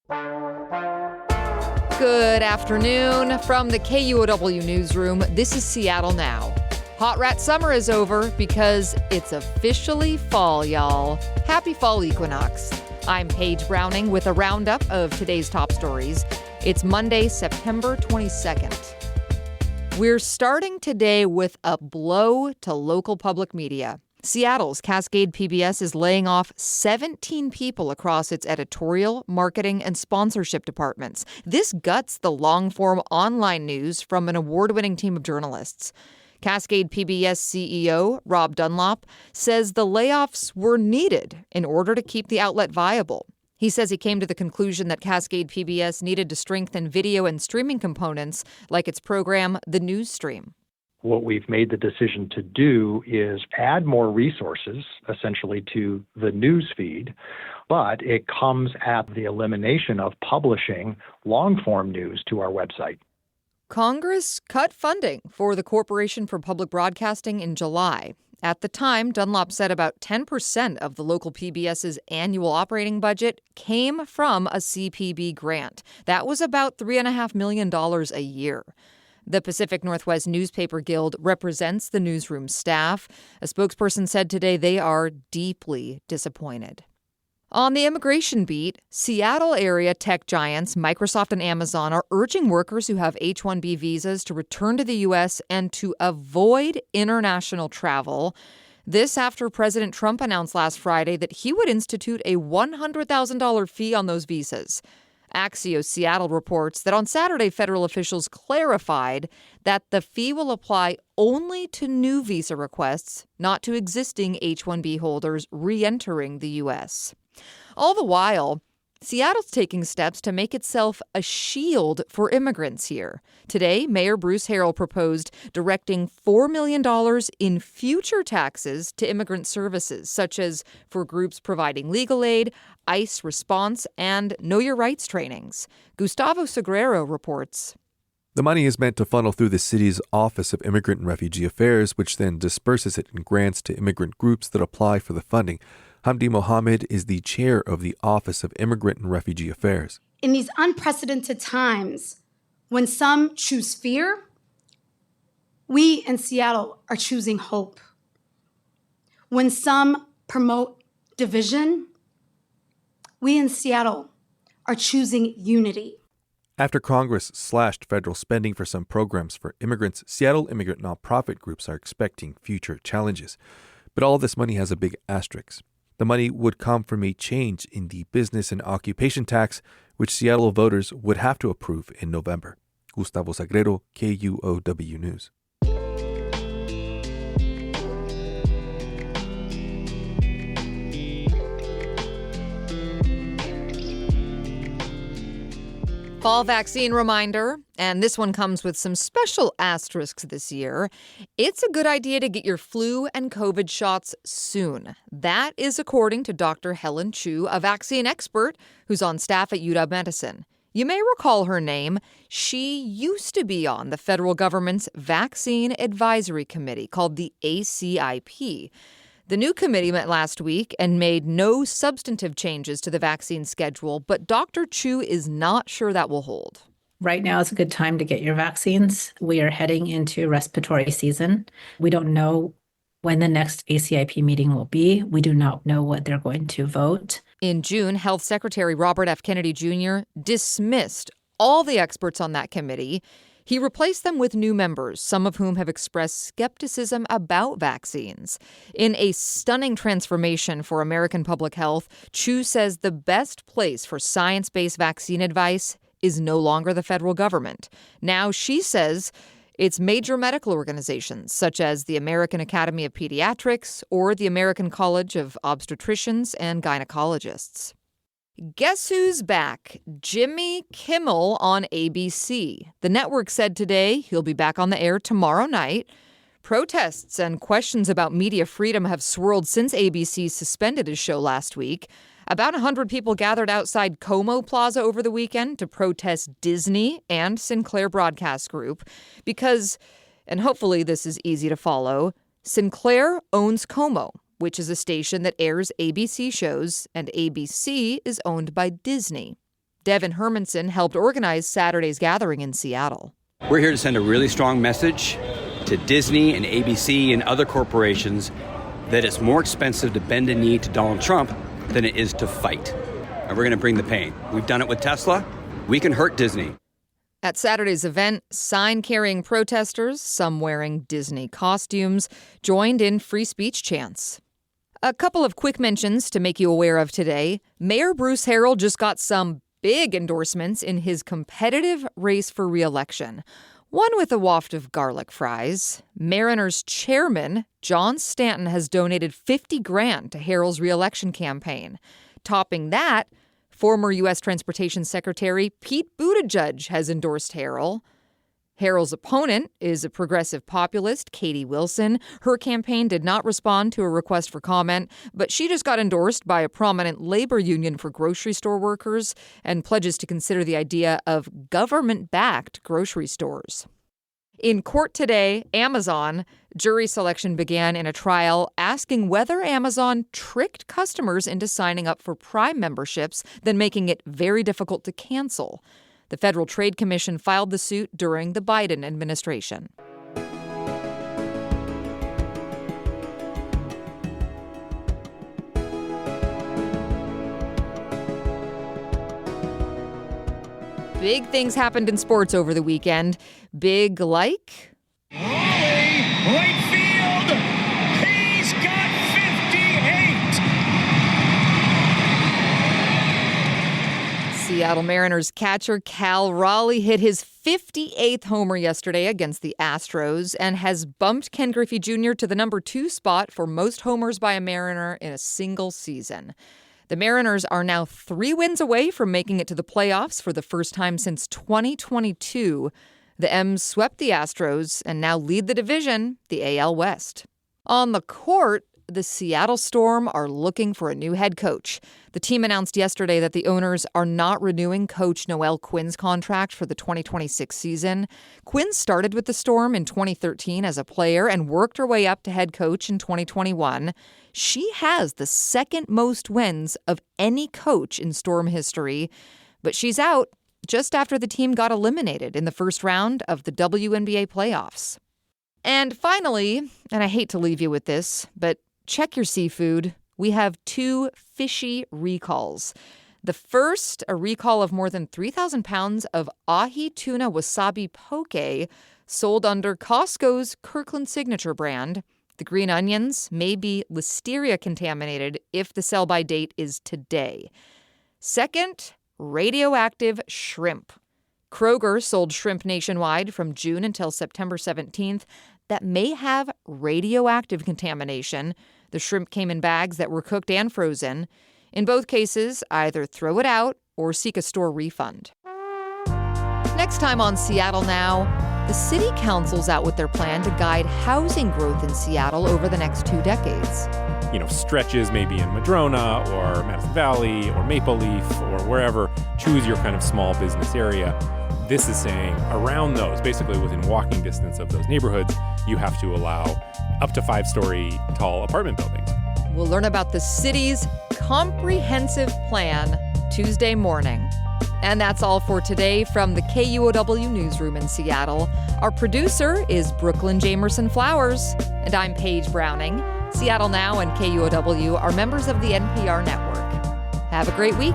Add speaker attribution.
Speaker 1: Good afternoon from the KUOW newsroom. This is Seattle Now. Hot rat summer is over because it's officially fall, y'all. Happy fall equinox. I'm Paige Browning with a roundup of today's top stories. It's Monday, September 22nd. We're starting today with a blow to local public media. Seattle's Cascade PBS is laying off 17 people across its editorial, marketing, and sponsorship departments. This guts the long-form online news from an award-winning team of journalists. Cascade PBS CEO Rob Dunlop says the layoffs were needed in order to keep the outlet viable. He says he came to the conclusion that Cascade PBS needed to strengthen video and streaming components like its program, The News Stream.
Speaker 2: What we've made the decision to do is add more resources, essentially, to the news feed, but it comes at the elimination of publishing long-form news to our website.
Speaker 1: Congress cut funding for the Corporation for Public Broadcasting in July. At the time, Dunlop said about 10% of the local PBS's annual operating budget came from a CPB grant. That was about $3.5 million a year. The Pacific Northwest Newspaper Guild represents the newsroom staff. A spokesperson said today they are deeply disappointed. On the immigration beat, Seattle area tech giants Microsoft and Amazon are urging workers who have H-1B visas to return to the U.S. and to avoid international travel. This after President Trump announced last Friday that he would institute a $100,000 fee on those visas. Axios Seattle reports that on Saturday, federal officials clarified that the fee will apply only to new visa requests, not to existing H-1B holders re-entering the U.S. All the while, Seattle's taking steps to make itself a shield for immigrants here. Today, Mayor Bruce Harrell proposed directing $4 million in future taxes to immigrant services, such as for groups providing legal aid, ICE response, and Know Your Rights trainings. Gustavo Segrero reports.
Speaker 3: The money is meant to funnel through the city's Office of Immigrant and Refugee Affairs, which then disperses it in grants to immigrant groups that apply for the funding. Hamdi Mohammed is the chair of the Office of Immigrant and Refugee Affairs.
Speaker 4: In these unprecedented times, when some choose fear, we in Seattle are choosing hope. When some promote division, we in Seattle are choosing unity.
Speaker 3: After Congress slashed federal spending for some programs for immigrants, Seattle immigrant nonprofit groups are expecting future challenges. But all this money has a big asterisk. The money would come from a change in the business and occupation tax, which Seattle voters would have to approve in November. Gustavo Segrero, KUOW News.
Speaker 1: Fall vaccine reminder, and this one comes with some special asterisks this year. It's a good idea to get your flu and COVID shots soon. That is according to Dr. Helen Chu, a vaccine expert who's on staff at UW Medicine. You may recall her name. She used to be on the federal government's Vaccine Advisory Committee called the ACIP. The new committee met last week and made no substantive changes to the vaccine schedule, but Dr. Chu is not sure that will hold.
Speaker 5: Right now is a good time to get your vaccines. We are heading into respiratory season. We don't know when the next ACIP meeting will be. We do not know what they're going to vote.
Speaker 1: In June, Health Secretary Robert F. Kennedy Jr. dismissed all the experts on that committee. He replaced them with new members, some of whom have expressed skepticism about vaccines. In a stunning transformation for American public health, Chu says the best place for science-based vaccine advice is no longer the federal government. Now, she says it's major medical organizations, such as the American Academy of Pediatrics or the American College of Obstetricians and Gynecologists. Guess who's back? Jimmy Kimmel on ABC. The network said today he'll be back on the air tomorrow night. Protests and questions about media freedom have swirled since ABC suspended his show last week. About 100 people gathered outside KUOW Plaza over the weekend to protest Disney and Sinclair Broadcast Group because, and hopefully this is easy to follow, Sinclair owns KUOW, which is a station that airs ABC shows, and ABC is owned by Disney. Devin Hermanson helped organize Saturday's gathering in Seattle.
Speaker 6: We're here to send a really strong message to Disney and ABC and other corporations that it's more expensive to bend a knee to Donald Trump than it is to fight. And we're going to bring the pain. We've done it with Tesla. We can hurt Disney.
Speaker 1: At Saturday's event, sign-carrying protesters, some wearing Disney costumes, joined in free speech chants. A couple of quick mentions to make you aware of today. Mayor Bruce Harrell just got some big endorsements in his competitive race for re-election. One with a waft of garlic fries. Mariners chairman John Stanton has donated $50,000 to Harrell's re-election campaign. Topping that, former U.S. Transportation Secretary Pete Buttigieg has endorsed Harrell. Harrell's opponent is a progressive populist, Katie Wilson. Her campaign did not respond to a request for comment, but she just got endorsed by a prominent labor union for grocery store workers and pledges to consider the idea of government-backed grocery stores. In court today, Amazon, jury selection began in a trial asking whether Amazon tricked customers into signing up for Prime memberships, then making it very difficult to cancel. The Federal Trade Commission filed the suit during the Biden administration. Big things happened in sports over the weekend. Big like...
Speaker 7: right field! He's got 58!
Speaker 1: Seattle Mariners catcher Cal Raleigh hit his 58th homer yesterday against the Astros and has bumped Ken Griffey Jr. to the number 2 spot for most homers by a Mariner in a single season. The Mariners are now 3 wins away from making it to the playoffs for the first time since 2022. The M's swept the Astros and now lead the division, the AL West. On the court, the Seattle Storm are looking for a new head coach. The team announced yesterday that the owners are not renewing coach Noel Quinn's contract for the 2026 season. Quinn started with the Storm in 2013 as a player and worked her way up to head coach in 2021. She has the second most wins of any coach in Storm history, but she's out just after the team got eliminated in the first round of the WNBA playoffs. And finally, and I hate to leave you with this, but check your seafood. We have 2 fishy recalls. The first, a recall of more than 3,000 pounds of ahi tuna wasabi poke sold under Costco's Kirkland Signature brand. The green onions may be listeria contaminated if the sell-by date is today. Second, radioactive shrimp. Kroger sold shrimp nationwide from June until September 17th that may have radioactive contamination. The shrimp came in bags that were cooked and frozen. In both cases, either throw it out or seek a store refund. Next time on Seattle Now, the city council's out with their plan to guide housing growth in Seattle over the next 2 decades.
Speaker 8: Stretches maybe in Madrona or Madison Valley or Maple Leaf or wherever. Choose your kind of small business area. This is saying around those, basically within walking distance of those neighborhoods, you have to allow up to 5-story tall apartment buildings.
Speaker 1: We'll learn about the city's comprehensive plan Tuesday morning. And that's all for today from the KUOW newsroom in Seattle. Our producer is Brooklyn Jamerson Flowers, and I'm Paige Browning. Seattle Now and KUOW are members of the NPR network. Have a great week.